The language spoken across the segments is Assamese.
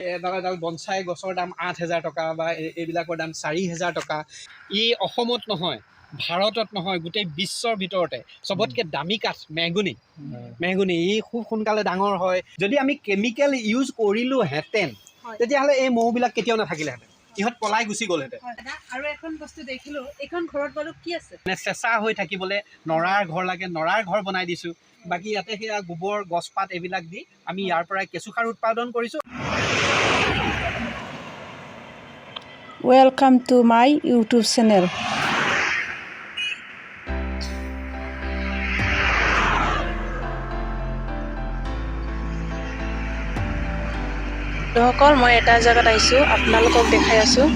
এডাল বনচাই গছৰ দাম 8,000 টকা বা এইবিলাকৰ দাম 4,000 টকা। ই অসমত নহয়, ভাৰতত নহয়, গোটেই বিশ্বৰ ভিতৰতে চবতকৈ দামী কাঠ মেহগনি। ই খুব সোনকালে ডাঙৰ হয়। যদি আমি কেমিকেল ইউজ কৰিলোহেঁতেন তেতিয়াহ'লে এই মৌবিলাক কেতিয়াও নাথাকিলেহেঁতেন, ইহঁত পলাই গুচি গ'লহেঁতেন। আৰু এখন বস্তু দেখিলো, এইখন ঘৰত বাৰু কি আছে? চেঁচা হৈ থাকিবলৈ নৰাৰ ঘৰ লাগে, নৰাৰ ঘৰ বনাই দিছোঁ। বাকী ইয়াতে সেয়া গোবৰ গছপাত এইবিলাক দি আমি ইয়াৰ পৰাই কেঁচুসাৰ উৎপাদন কৰিছোঁ। Welcome to my YouTube channel. বন্ধুসকল, মই এটা জেগাত আহিছোঁ, আপোনালোকক দেখাই আছোঁ।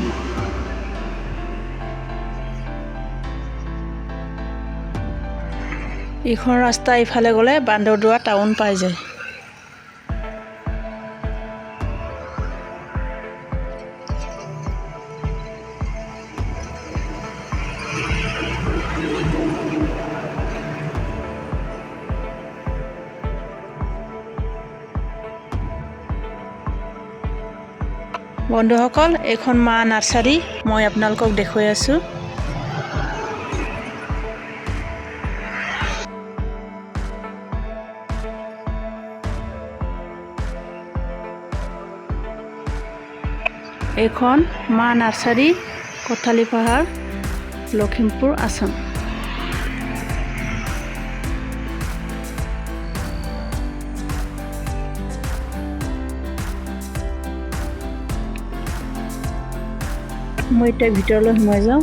এইখন ৰাস্তা ইফালে গ'লে বান্দৰদোৱা টাউন পাই যায়। বন্ধুসকল, এইখন মা নাৰ্চাৰী মই আপোনালোকক দেখুৱাই আছোঁ। এইখন মা নাৰ্চাৰী, কঠালী পাহাৰ, লখিমপুৰ, আসাম। মই এতিয়া ভিতৰলৈ সোমাই যাওঁ।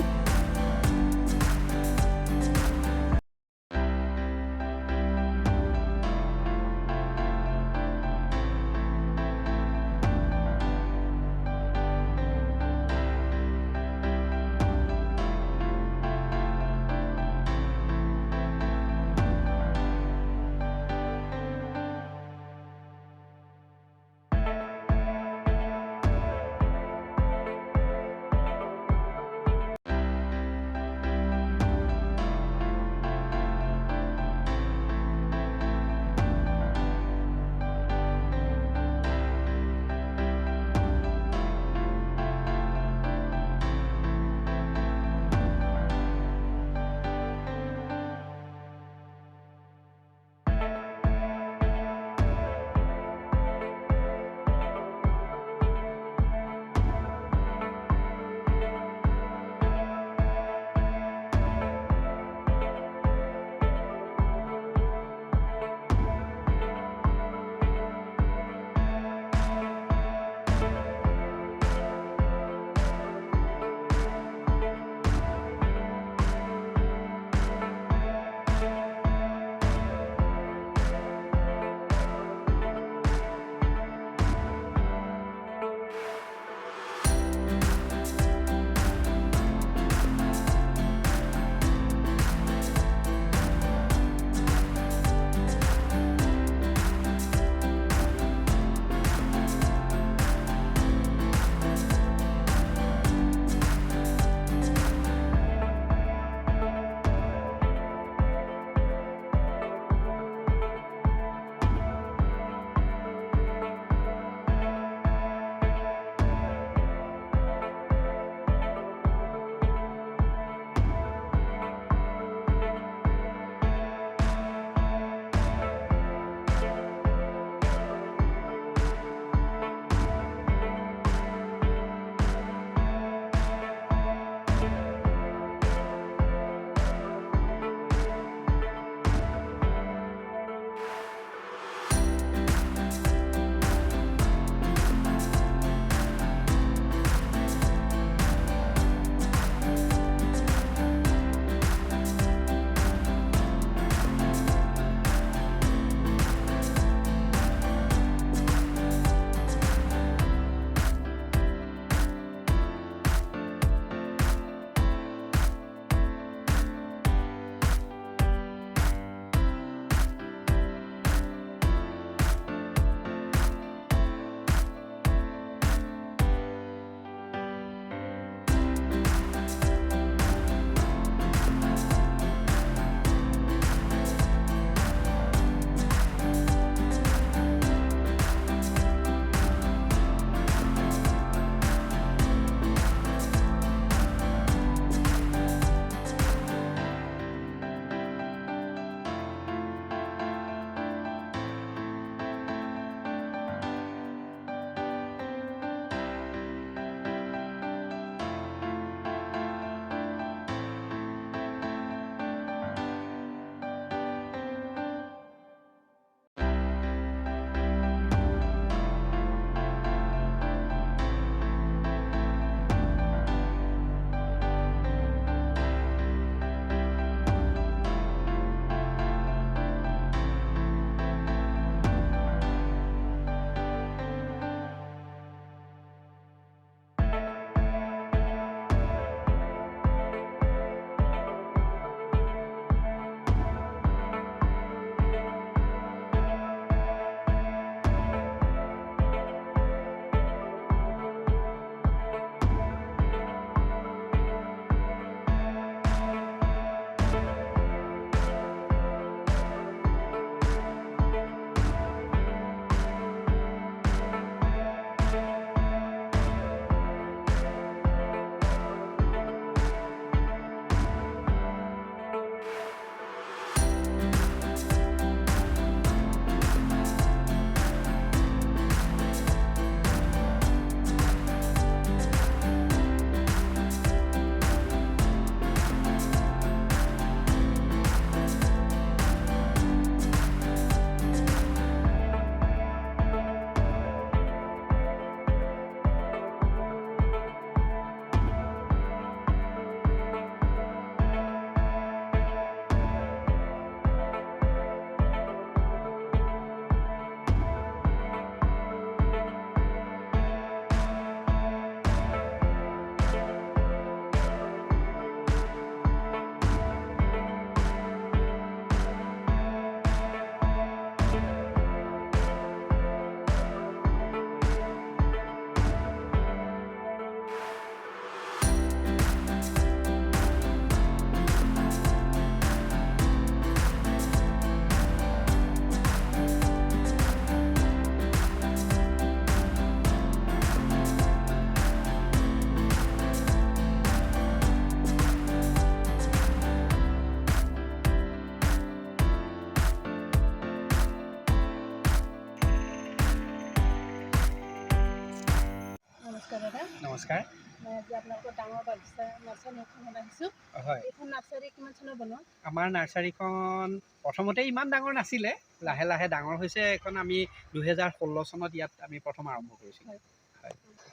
নমস্কাৰ দাদা। নমস্কাৰ। মই আজি আপোনালোকৰ ডাঙৰ বাগিচা নাৰ্চাৰী এখনত আহিছোঁ। হয়, এইখন নাৰ্চাৰী কিমান চনত বনোৱা? আমাৰ নাৰ্চাৰীখন প্ৰথমতে ইমান ডাঙৰ নাছিলে, লাহে লাহে ডাঙৰ হৈছে। এখন আমি 2016 চনত ইয়াত আমি প্ৰথম আৰম্ভ কৰিছিলোঁ।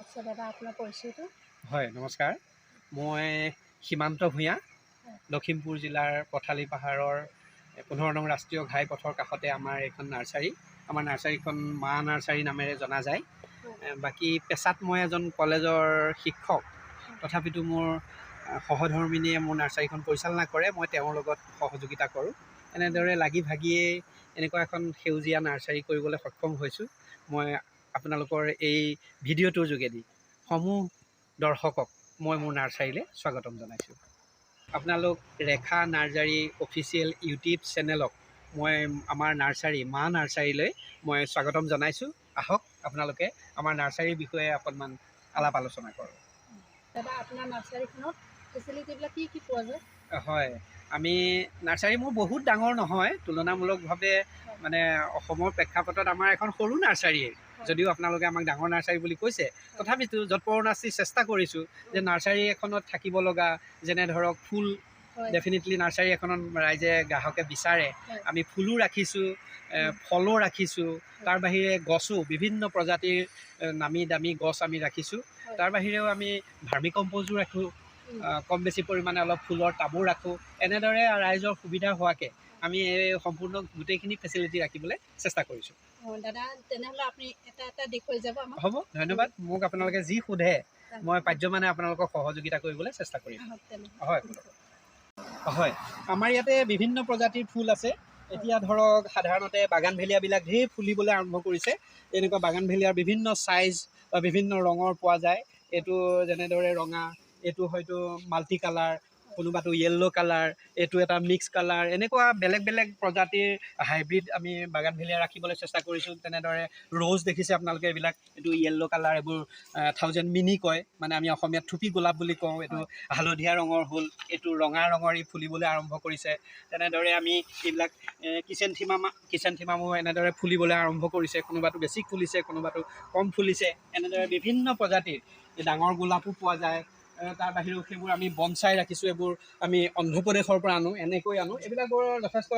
আচ্ছা দাদা, আপোনাৰ পৰিচয়টো? হয়, নমস্কাৰ। মই সীমান্ত ভূঞা, লখিমপুৰ জিলাৰ পথালি পাহাৰৰ 15 নং ৰাষ্ট্ৰীয় ঘাইপথৰ কাষতে আমাৰ এইখন নাৰ্চাৰী। আমাৰ নাৰ্চাৰীখন মা নাৰ্চাৰী নামেৰে জনা যায়। বাকী পেছাত মই এজন কলেজৰ শিক্ষক, তথাপিতো মোৰ সহধৰ্মিনীয়ে মোৰ নাৰ্চাৰীখন পৰিচালনা কৰে, মই তেওঁৰ লগত সহযোগিতা কৰোঁ। এনেদৰে লাগি ভাগিয়ে এনেকুৱা এখন সেউজীয়া নাৰ্চাৰী কৰিবলৈ সক্ষম হৈছোঁ। মই আপোনালোকৰ এই ভিডিঅ'টোৰ যোগেদি সমূহ দৰ্শকক মই মোৰ নাৰ্চাৰীলৈ স্বাগতম জনাইছোঁ। আপোনালোক ৰেখা নাৰ্চাৰী অফিচিয়েল ইউটিউব চেনেলক মই আমাৰ নাৰ্চাৰী মা নাৰ্চাৰীলৈ মই স্বাগতম জনাইছোঁ। আহক আপোনালোকে আমাৰ নাৰ্চাৰীৰ বিষয়ে অকণমান আলাপ আলোচনা কৰোঁ। দাদা, আপোনাৰ নাৰ্চাৰীখনত ফেচিলিটিবিলাক কি কি পোৱা যায়? হয়, আমি নাৰ্চাৰী মোৰ বহুত ডাঙৰ নহয়, তুলনামূলকভাৱে মানে অসমৰ প্ৰেক্ষাপটত আমাৰ এখন সৰু নাৰ্চাৰীয়ে, যদিও আপোনালোকে আমাক ডাঙৰ নাৰ্চাৰী বুলি কৈছে, তথাপিতো যৎপৰোনাস্তি চেষ্টা কৰিছোঁ যে নাৰ্চাৰী এখনত থাকিব লগা যেনে ধৰক ফুল, ডেফিনেটলি নাৰ্চাৰী এখনত ৰাইজে গ্ৰাহকে বিচাৰে। আমি ফুলো ৰাখিছোঁ, ফলো ৰাখিছোঁ, তাৰ বাহিৰে গছো বিভিন্ন প্ৰজাতিৰ নামী দামী গছ আমি ৰাখিছোঁ। তাৰ বাহিৰেও আমি ভাৰ্মি কম্প'জো ৰাখোঁ, কম বেছি পৰিমাণে অলপ ফুলৰ টাবো ৰাখোঁ। এনেদৰে ৰাইজৰ সুবিধা হোৱাকৈ আমি এই সম্পূৰ্ণ গোটেইখিনি ফেচিলিটি ৰাখিবলৈ চেষ্টা কৰিছোঁ। দাদা, তেনেহ'লে আপুনি এটা এটা দেখুৱাই যাব আমাক। হ'ব, ধন্যবাদ। মোক আপোনালোকে যি সোধে মই পাৰ্যমানে আপোনালোকক সহযোগিতা কৰিবলৈ চেষ্টা কৰিম। হয় হয়, আমাৰ ইয়াতে বিভিন্ন প্ৰজাতিৰ ফুল আছে। এতিয়া ধৰক সাধাৰণতে বাগানভেলিয়াবিলাক ঢেৰ ফুলিবলৈ আৰম্ভ কৰিছে। এনেকুৱা বাগানভেলিয়াৰ বিভিন্ন চাইজ বা বিভিন্ন ৰঙৰ পোৱা যায়। এইটো যেনেদৰে ৰঙা, এইটো হয়তো মাল্টি কালাৰ, কোনোবাটো য়েল্ল' কালাৰ, এইটো এটা মিক্স কালাৰ, এনেকুৱা বেলেগ বেলেগ প্ৰজাতিৰ হাইব্ৰিড আমি বাগানভেলিয়া ৰাখিবলৈ চেষ্টা কৰিছোঁ। তেনেদৰে ৰ'জ দেখিছে আপোনালোকে, এইবিলাক এইটো য়েল্ল' কালাৰ, এইবোৰ 1000 মিনি কয়, মানে আমি অসমীয়াত থুপি গোলাপ বুলি কওঁ। এইটো হালধীয়া ৰঙৰ হ'ল, এইটো ৰঙা ৰঙৰ ই ফুলিবলৈ আৰম্ভ কৰিছে। তেনেদৰে আমি এইবিলাক কিচেনথিমামো এনেদৰে ফুলিবলৈ আৰম্ভ কৰিছে। কোনোবাটো বেছি ফুলিছে, কোনোবাটো কম ফুলিছে। এনেদৰে বিভিন্ন প্ৰজাতিৰ ডাঙৰ গোলাপো পোৱা যায়। তাৰ বাহিৰেও সেইবোৰ আমি বনচাই ৰাখিছোঁ। এইবোৰ আমি অন্ধ্ৰপ্ৰদেশৰ পৰা আনো, এনেকৈ আনো। এইবিলাকৰ যথেষ্ট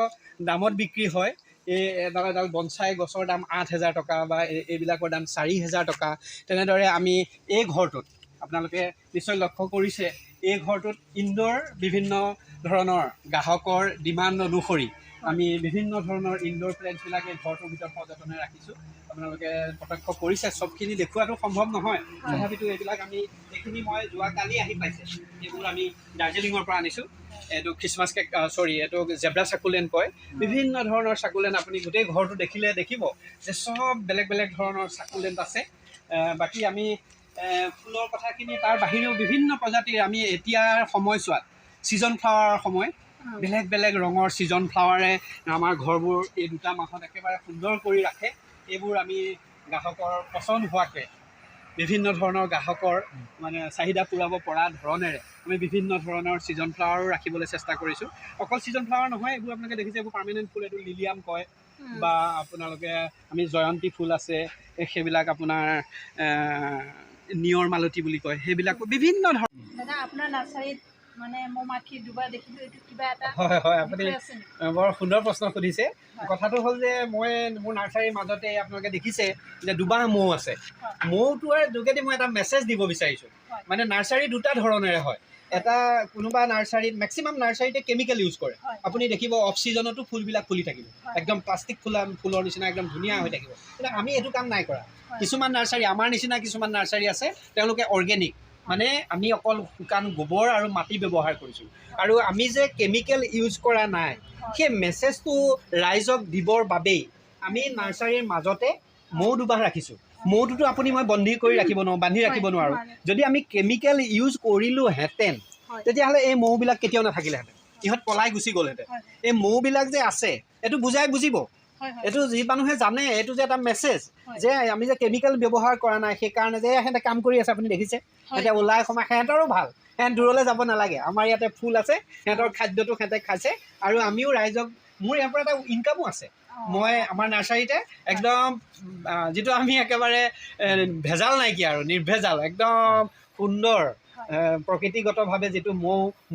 দামত বিক্ৰী হয়। এই এডাল এডাল বনচাই গছৰ দাম 8000 টকা বা এইবিলাকৰ দাম 4000 টকা। তেনেদৰে আমি এই ঘৰটোত আপোনালোকে নিশ্চয় লক্ষ্য কৰিছে, এই ঘৰটোত ইনডোৰ বিভিন্ন ধৰণৰ গ্ৰাহকৰ ডিমাণ্ড অনুসৰি আমি বিভিন্ন ধৰণৰ ইনডোৰ প্লেণ্টছবিলাক এই ঘৰটোৰ ভিতৰত সযতনে ৰাখিছোঁ। আপোনালোকে প্ৰত্যক্ষ কৰিছে, চবখিনি দেখুৱাটো সম্ভৱ নহয়, তথাপিতো এইবিলাক আমি এইখিনি মই যোৱাকালি আহি পাইছে। এইবোৰ আমি দাৰ্জিলিঙৰ পৰা আনিছোঁ। এইটো খ্ৰীষ্টমাছ কেক, এইটো জেব্ৰা চাকুলেণ্ট কয়। বিভিন্ন ধৰণৰ চাকুলেণ্ট আপুনি গোটেই ঘৰটো দেখিলে দেখিব যে চব বেলেগ বেলেগ ধৰণৰ চাকুলেণ্ট আছে। বাকী আমি ফুলৰ কথাখিনি তাৰ বাহিৰেও বিভিন্ন প্ৰজাতিৰ আমি এতিয়াৰ সময়ছোৱাত ছিজন ফ্লাৱাৰৰ সময়, বেলেগ বেলেগ ৰঙৰ ছিজন ফ্লাৱাৰে আমাৰ ঘৰবোৰ এই 2টা মাহত একেবাৰে সুন্দৰ কৰি ৰাখে। এইবোৰ আমি গ্ৰাহকৰ পচন্দ হোৱাকৈ বিভিন্ন ধৰণৰ গ্ৰাহকৰ মানে চাহিদা পূৰাব পৰা ধৰণেৰে আমি বিভিন্ন ধৰণৰ ছিজন ফ্লাৱাৰো ৰাখিবলৈ চেষ্টা কৰিছোঁ। অকল ছিজন ফ্লাৱাৰ নহয়, এইবোৰ আপোনালোকে দেখিছে, এইবোৰ পাৰ্মানেণ্ট ফুল। এইটো লিলিয়াম কয় বা আপোনালোকে আমি জয়ন্তী ফুল আছে, সেইবিলাক আপোনাৰ নিয়ৰ মালতী বুলি কয়, সেইবিলাকো বিভিন্ন ধৰণৰ। দাদা, আপোনাৰ নাৰ্চাৰীত মানে মই মাখি দুবাৰ দেখিলোঁ, এইটো কিবা এটা? হয়, আপুনি বৰ সুন্দৰ প্ৰশ্ন সুধিছে। কথাটো হ'ল যে মই মোৰ নাৰ্চাৰীৰ মাজতে আপোনালোকে দেখিছে যে দুবাৰ মৌ আছে। মৌটোৰ যোগেদি মই এটা মেছেজ দিব বিচাৰিছোঁ। মানে নাৰ্চাৰী 2টা ধৰণেৰে হয়। এটা কোনোবা নাৰ্চাৰীত, মেক্সিমাম নাৰ্চাৰীতে কেমিকেল ইউজ কৰে। আপুনি দেখিব অফ ছিজনতো ফুলবিলাক ফুলি থাকিব, একদম প্লাষ্টিক ফুলৰ নিচিনা একদম ধুনীয়া হৈ থাকিব। কিন্তু আমি এইটো কাম নাই কৰা। কিছুমান নাৰ্চাৰী, আমাৰ নিচিনা কিছুমান নাৰ্চাৰী আছে, তেওঁলোকে অৰ্গেনিক, মানে আমি অকল শুকান গোবৰ আৰু মাটি ব্যৱহাৰ কৰিছোঁ, আৰু আমি যে কেমিকেল ইউজ কৰা নাই, সেই মেছেজটো ৰাইজক দিবৰ বাবেই আমি নাৰ্চাৰীৰ মাজতে মৌ দুবাৰ ৰাখিছোঁ। মৌটোতো আপুনি মই বান্ধি ৰাখিব নোৱাৰোঁ। যদি আমি কেমিকেল ইউজ কৰিলোহেঁতেন তেতিয়াহ'লে এই মৌবিলাক কেতিয়াও নাথাকিলেহেঁতেন, ইহঁত পলাই গুচি গ'লহেঁতেন। এই মৌবিলাক যে আছে, এইটো বুজিব। এইটো যি মানুহে জানে, এইটো যে এটা মেছেজ যে আমি যে কেমিকেল ব্যৱহাৰ কৰা নাই, সেইকাৰণে যে সিহঁতে কাম কৰি আছে। আপুনি দেখিছে, এতিয়া ওলাই সোমাই, সিহঁতৰো ভাল, সিহঁত দূৰলৈ যাব নালাগে। আমাৰ ইয়াতে ফুল আছে, সিহঁতৰ খাদ্যটো সিহঁতে খাইছে, আৰু আমিও ৰাইজক মোৰ ইয়াৰ পৰা এটা ইনকামো আছে মই আমাৰ নাৰ্চাৰীতে একদম যিটো আমি একেবাৰে ভেজাল নাইকিয়া আৰু নিৰ্ভেজাল একদম সুন্দৰ প্ৰকৃতিগতভাৱে যিটো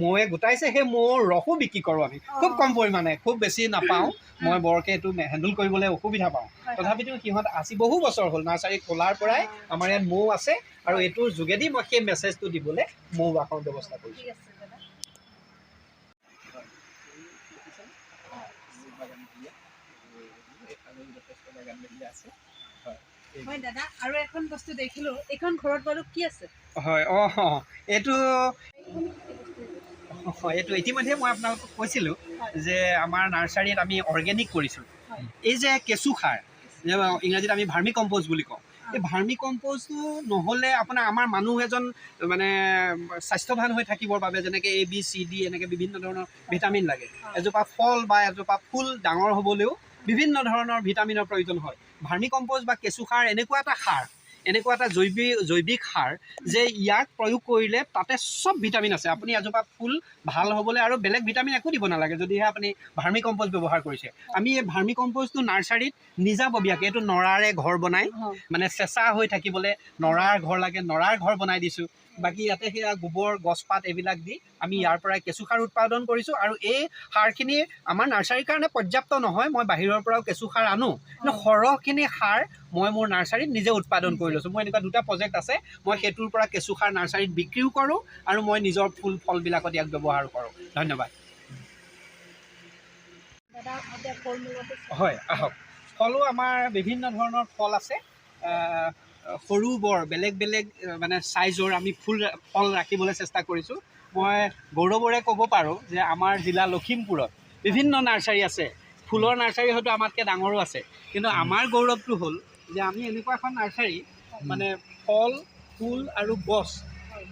মৌৱে গোটাইছে সেই মৌৰ ৰসো বিক্ৰী কৰোঁ আমি খুব কম পৰিমাণে খুব বেছি নাপাওঁ মই বৰকৈ এইটো হেণ্ডেল কৰিবলৈ অসুবিধা পাওঁ তথাপিতো সিহঁত আজি বহু বছৰ হ'ল নাৰ্চাৰী খোলাৰ পৰাই আমাৰ ইয়াত মৌ আছে আৰু এইটোৰ যোগেদি মই সেই মেছেজটো দিবলৈ মৌ বাসৰ ব্যৱস্থা কৰিছোঁ হয় দাদা আৰু এখন বস্তু দেখিলো এইখন ঘৰত বাৰু কি আছে হয় এইটো ইতিমধ্যে মই আপোনালোকক কৈছিলোঁ যে আমাৰ নাৰ্চাৰীত আমি অৰ্গেনিক কৰিছোঁ এই যে কেঁচু সাৰ ইংৰাজীত আমি ভাৰ্মি কম্প'ষ্ট বুলি কওঁ এই ভাৰ্মি কম্প'ষ্টটো নহ'লে আপোনাৰ আমাৰ মানুহ এজন মানে স্বাস্থ্যৱান হৈ থাকিবৰ বাবে যেনেকৈ ABCD এনেকৈ বিভিন্ন ধৰণৰ ভিটামিন লাগে এজোপা ফল বা এজোপা ফুল ডাঙৰ হ'বলৈও বিভিন্ন ধৰণৰ ভিটামিনৰ প্ৰয়োজন হয় ভাৰ্মি কম্প'ষ্ট বা কেঁচু সাৰ এনেকুৱা এটা জৈৱিক সাৰ যে ইয়াক প্ৰয়োগ কৰিলে তাতে চব ভিটামিন আছে আপুনি এজোপা ফুল ভাল হ'বলৈ আৰু বেলেগ ভিটামিন একো দিব নালাগে যদিহে আপুনি ভাৰ্মি কম্প'ষ্ট ব্যৱহাৰ কৰিছে আমি এই ভাৰ্মি কম্প'ষ্টটো নাৰ্চাৰীত নিজাববীয়াকৈ এইটো নৰাৰে ঘৰ বনাই মানে চেঁচা হৈ থাকিবলৈ নৰাৰ ঘৰ লাগে নৰাৰ ঘৰ বনাই দিছোঁ বাকী ইয়াতে সেয়া গোবৰ গছপাত এইবিলাক দি আমি ইয়াৰ পৰাই কেঁচু সাৰ উৎপাদন কৰিছোঁ আৰু এই সাৰখিনি আমাৰ নাৰ্চাৰীৰ কাৰণে পৰ্যাপ্ত নহয় মই বাহিৰৰ পৰাও কেঁচু সাৰ আনো কিন্তু সৰহখিনি সাৰ মই মোৰ নাৰ্চাৰীত নিজে উৎপাদন কৰি লৈছোঁ মোৰ এনেকুৱা দুটা প্ৰজেক্ট আছে মই সেইটোৰ পৰা কেঁচু সাৰ নাৰ্চাৰীত বিক্ৰীও কৰোঁ আৰু মই নিজৰ ফুল ফলবিলাকত ইয়াক ব্যৱহাৰ কৰোঁ ধন্যবাদ হয় আহক ফলো আমাৰ বিভিন্ন ধৰণৰ ফল আছে সৰু বৰ বেলেগ মানে চাইজৰ আমি ফল ৰাখিবলৈ চেষ্টা কৰিছোঁ মই গৌৰৱৰে ক'ব পাৰোঁ যে আমাৰ জিলা লখিমপুৰত বিভিন্ন নাৰ্চাৰী আছে ফুলৰ নাৰ্চাৰী হয়তো আমাতকৈ ডাঙৰো আছে কিন্তু আমাৰ গৌৰৱটো হ'ল যে আমি এনেকুৱা এখন নাৰ্চাৰী মানে ফল ফুল আৰু গছ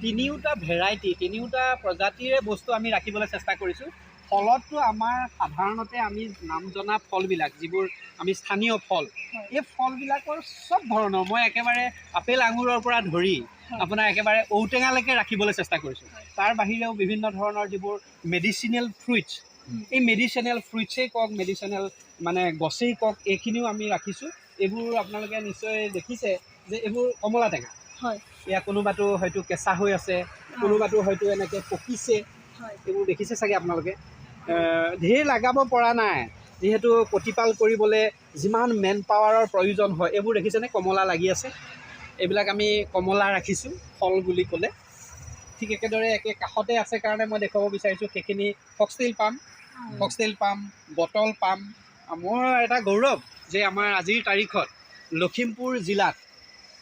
তিনিওটা ভেৰাইটি তিনিওটা প্ৰজাতিৰে বস্তু আমি ৰাখিবলৈ চেষ্টা কৰিছোঁ ফলতটো আমাৰ সাধাৰণতে আমি নাম জনা ফলবিলাক যিবোৰ আমি স্থানীয় ফল এই ফলবিলাকৰ চব ধৰণৰ মই একেবাৰে আপেল আঙুৰৰ পৰা ধৰি আপোনাৰ একেবাৰে ঔটেঙালৈকে ৰাখিবলৈ চেষ্টা কৰিছোঁ তাৰ বাহিৰেও বিভিন্ন ধৰণৰ যিবোৰ মেডিচিনেল ফ্ৰুইটছ এই মেডিচিনেল ফ্ৰুইটছেই কওক মেডিচিনেল মানে গছেই কওক এইখিনিও আমি ৰাখিছোঁ এইবোৰ আপোনালোকে নিশ্চয় দেখিছে যে এইবোৰ কমলা টেঙা হয় এয়া কোনোবাটো হয়তো কেঁচা হৈ আছে কোনোবাটো হয়তো এনেকৈ পকিছে এইবোৰ দেখিছে চাগে আপোনালোকে ধেৰ লগাব পৰা নাই যিহেতু প্ৰতিপাল কৰিবলৈ যিমান মেন পাৱাৰৰ প্ৰয়োজন হয় এইবোৰ দেখিছেনে কমলা লাগি আছে এইবিলাক আমি কমলা ৰাখিছোঁ ফল বুলি ক'লে ঠিক একেদৰে কাষতে আছে কাৰণে মই দেখুৱাব বিচাৰিছোঁ সেইখিনি ফক্সটেইল পাম বটল পাম মোৰ এটা গৌৰৱ যে আমাৰ আজিৰ তাৰিখত লখিমপুৰ জিলাত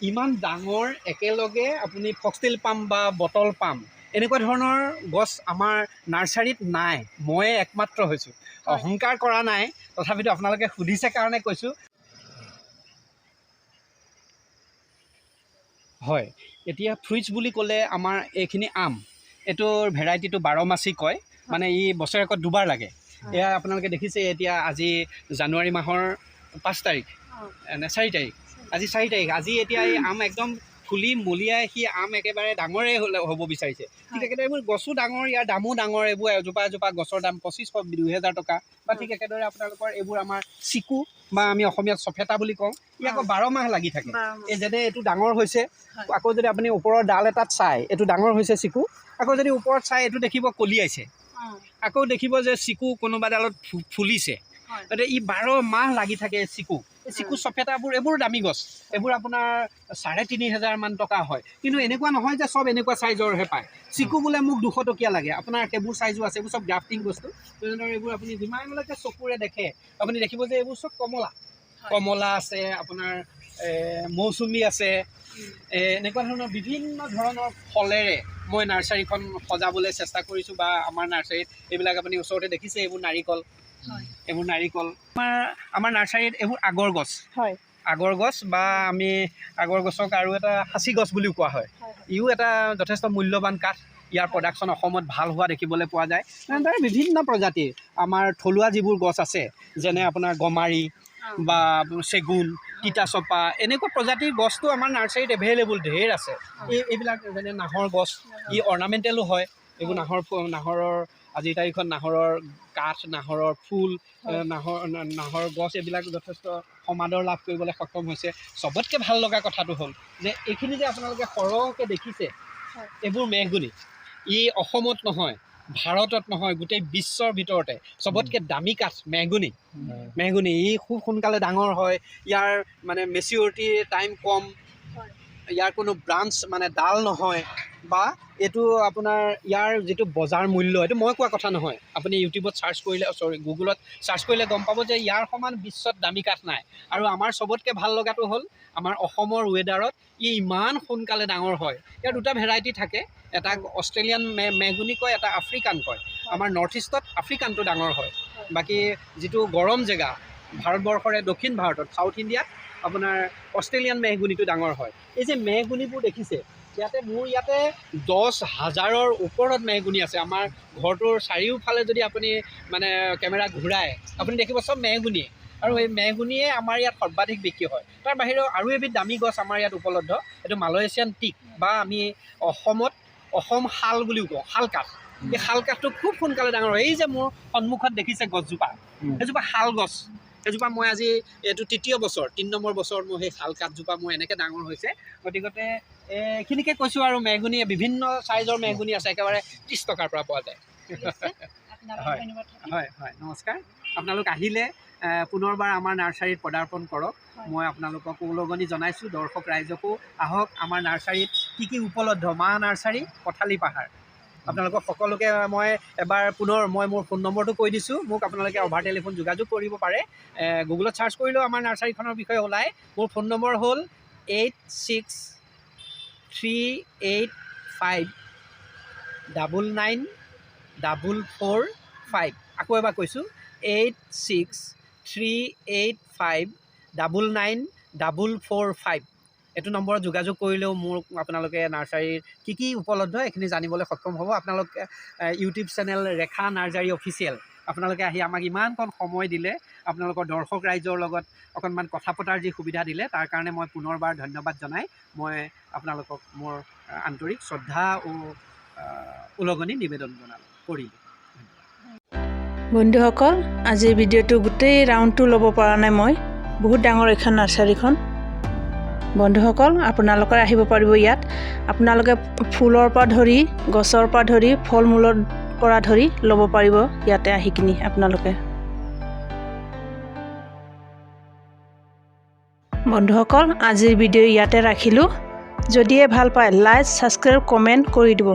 ইমান ডাঙৰ একেলগে আপুনি ফক্সটেইল পাম বা বটল পাম এনেকুৱা ধৰণৰ গছ আমাৰ নাৰ্চাৰীত নাই ময়ে একমাত্ৰ হৈছোঁ অহংকাৰ কৰা নাই তথাপিতো আপোনালোকে সুধিছে কাৰণে কৈছোঁ হয় এতিয়া ফ্ৰুইটছ বুলি ক'লে আমাৰ এইখিনি আম এইটোৰ ভেৰাইটিটো 12 মাছি কয় মানে ই বছৰেকত দুবাৰ লাগে এয়া আপোনালোকে দেখিছে এতিয়া আজি জানুৱাৰী মাহৰ 5 তাৰিখ নে 4 তাৰিখ আজি 4 তাৰিখ আজি এতিয়া এই আম একদম ফুলি মলিয়াই সি আম একেবাৰে ডাঙৰেই হ'ব বিচাৰিছে ঠিক একেদৰে এইবোৰ গছো ডাঙৰ ইয়াৰ দামো ডাঙৰ এইবোৰ এজোপা গছৰ দাম 2500-2000 টকা বা ঠিক একেদৰে আপোনালোকৰ এইবোৰ আমাৰ চিকু বা আমি অসমীয়াত চফেটা বুলি কওঁ ই আকৌ 12 মাহ লাগি থাকে এই যেনে এইটো ডাঙৰ হৈছে আকৌ যদি আপুনি ওপৰৰ ডাল এটাত চাই এইটো ডাঙৰ হৈছে চিকু আকৌ যদি ওপৰত চাই এইটো দেখিব কলিয়াইছে আকৌ দেখিব যে চিকু কোনোবা ডালত ফুলিছে গতিকে ই 12 মাহ লাগি থাকে চিকু এই চিকু চফেটাবোৰ এইবোৰ দামী গছ এইবোৰ আপোনাৰ 3500 মান টকা হয় কিন্তু এনেকুৱা নহয় যে চব এনেকুৱা চাইজৰহে পায় চিকু বোলে মোক 200 টকীয়া লাগে আপোনাৰ সেইবোৰ চাইজো আছে এইবোৰ চব গ্ৰাফটিং বস্তু তেনেদৰে এইবোৰ আপুনি যিমানলৈকে চকুৰে দেখে আপুনি দেখিব যে এইবোৰ চব কমলা আছে আপোনাৰ মৌচুমী আছে এনেকুৱা ধৰণৰ বিভিন্ন ধৰণৰ ফলেৰে মই নাৰ্চাৰীখন সজাবলৈ চেষ্টা কৰিছোঁ বা আমাৰ নাৰ্চাৰীত এইবিলাক আপুনি ওচৰতে দেখিছে এইবোৰ নাৰিকল আমাৰ নাৰ্চাৰীত এইবোৰ আগৰ গছ বা আমি আগৰ গছক আৰু এটা সাঁচি গছ বুলিও কোৱা হয় ইও এটা যথেষ্ট মূল্যৱান কাঠ ইয়াৰ প্ৰডাকশ্যন অসমত ভাল হোৱা দেখিবলৈ পোৱা যায় তেনেদৰে বিভিন্ন প্ৰজাতিৰ আমাৰ থলুৱা যিবোৰ গছ আছে যেনে আপোনাৰ গমাৰি বা চেগুন তিতাচপা এনেকুৱা প্ৰজাতিৰ গছটো আমাৰ নাৰ্চাৰীত এভেইলেবল ঢেৰ আছে এইবিলাক যেনে নাহৰ গছ ই অৰ্নামেণ্টেলো হয় এইবোৰ নাহৰৰ আজিৰ তাৰিখত নাহৰৰ কাঠ, নাহৰৰ ফুল, নাহৰ গছ এইবিলাক যথেষ্ট সমাদৰ লাভ কৰিবলৈ সক্ষম হৈছে। চবতকৈ ভাল লগা কথাটো হ'ল যে এইখিনি যে আপোনালোকে সৰহকৈ দেখিছে, এইবোৰ মেহগনি। ই অসমত নহয়, ভাৰতত নহয়, গোটেই বিশ্বৰ ভিতৰতে চবতকৈ দামী কাঠ মেহগনি। ই খুব সোনকালে ডাঙৰ হয়, ইয়াৰ মানে মেচিউৰিটি টাইম কম, ইয়াৰ কোনো ব্ৰাঞ্চ মানে ডাল নহয়, বা এইটো আপোনাৰ ইয়াৰ যিটো বজাৰ মূল্য, এইটো মই কোৱা কথা নহয়, আপুনি ইউটিউবত চাৰ্চ কৰিলে, গুগলত চাৰ্চ কৰিলে গম পাব যে ইয়াৰ সমান বিশ্বত দামী কাঠ নাই। আৰু আমাৰ চবতকৈ ভাল লগাটো হ'ল আমাৰ অসমৰ ৱেডাৰত ই ইমান সোনকালে ডাঙৰ হয়। ইয়াৰ দুটা ভেৰাইটি থাকে, এটা অষ্ট্ৰেলিয়ান মেহগনি কয়, এটা আফ্ৰিকান কয়। আমাৰ নৰ্থ ইষ্টত আফ্ৰিকানটো ডাঙৰ হয়, বাকী যিটো গৰম জেগা ভাৰতবৰ্ষৰে দক্ষিণ ভাৰতত, চাউথ ইণ্ডিয়াত আপোনাৰ অষ্ট্ৰেলিয়ান মেহগনিটো ডাঙৰ হয়। এই যে মেহগনিবোৰ দেখিছে, মোৰ ইয়াতে 10,000ৰ ওপৰত মেহগনি আছে। আমাৰ ঘৰটোৰ চাৰিওফালে যদি আপুনি মানে কেমেৰা ঘূৰাই আপুনি দেখিব চব মেহগনিয়ে, আৰু এই মেহগনিয়ে আমাৰ ইয়াত সৰ্বাধিক বিক্ৰী হয়। তাৰ বাহিৰেও আৰু এবিধ দামী গছ আমাৰ ইয়াত উপলব্ধ, এইটো মালয়েছিয়ান টিক, বা আমি অসমত অসম শাল বুলিও কওঁ, শাল কাঠ। এই শাল কাঠটো খুব সোনকালে ডাঙৰ হয়। এই যে মোৰ সন্মুখত দেখিছে গছজোপা, সেইজোপা শাল গছ। সেইজোপা মই আজি এইটো 3 নম্বৰ বছৰত মোৰ সেই শাল কাঠজোপা মোৰ এনেকৈ ডাঙৰ হৈছে। গতিকে এইখিনিকে কৈছোঁ। আৰু মেহগনিয়ে বিভিন্ন চাইজৰ মেহগনি আছে, একেবাৰে 30 টকাৰ পৰা পোৱা যায়। হয়, নমস্কাৰ। আপোনালোক আহিলে পুনৰবাৰ আমাৰ নাৰ্চাৰীত পদাৰ্পণ কৰক। মই আপোনালোকক উলগনি জনাইছোঁ, দৰ্শক ৰাইজকো আহক আমাৰ নাৰ্চাৰীত কি কি উপলব্ধ। মা নাৰ্চাৰী, পথালি পাহাৰ। আপোনালোকক সকলোকে মই এবাৰ পুনৰ মোৰ ফোন নম্বৰটো কৈ দিছোঁ। মোক আপোনালোকে অভাৰ টেলিফোন যোগাযোগ কৰিব পাৰে। গুগলত চাৰ্চ কৰিলেও আমাৰ নাৰ্চাৰীখনৰ বিষয়ে ওলায়। মোৰ ফোন নম্বৰ হ'ল 8638994445। আকৌ এবাৰ কৈছোঁ, 8638994445। এইটো নম্বৰত যোগাযোগ কৰিলেও মোক আপোনালোকে নাৰ্চাৰীৰ কি কি উপলব্ধ এইখিনি জানিবলৈ সক্ষম হ'ব। আপোনালোকে ইউটিউব চেনেল ৰেখা নাৰ্চাৰী অফিচিয়েল, আপোনালোকে আহি আমাক ইমানকণ সময় দিলে, আপোনালোকৰ দৰ্শক ৰাইজৰ লগত অকণমান কথা পতাৰ যি সুবিধা দিলে, তাৰ কাৰণে মই পুনৰবাৰ ধন্যবাদ জনাই মই আপোনালোকক মোৰ আন্তৰিক শ্ৰদ্ধা ও উলগনি নিবেদন কৰিলোঁ। বন্ধুসকল, আজিৰ ভিডিঅ'টো গোটেই ৰাউণ্ডটো ল'ব পৰা নাই মই, বহুত ডাঙৰ এইখন নাৰ্চাৰীখন। বন্ধুসকল, আপোনালোকে আহিব পাৰিব ইয়াত। আপোনালোকে ফুলৰ পৰা ধৰি, গছৰ পৰা ধৰি, ফল মূলৰ পৰা ধৰি ল'ব পাৰিব ইয়াতে আহি কিনি আপোনালোকে। বন্ধুসকল, আজিৰ ভিডিঅ' ইয়াতে ৰাখিলোঁ। যদিহে ভাল পায় লাইক, ছাবস্ক্ৰাইব, কমেণ্ট কৰি দিব।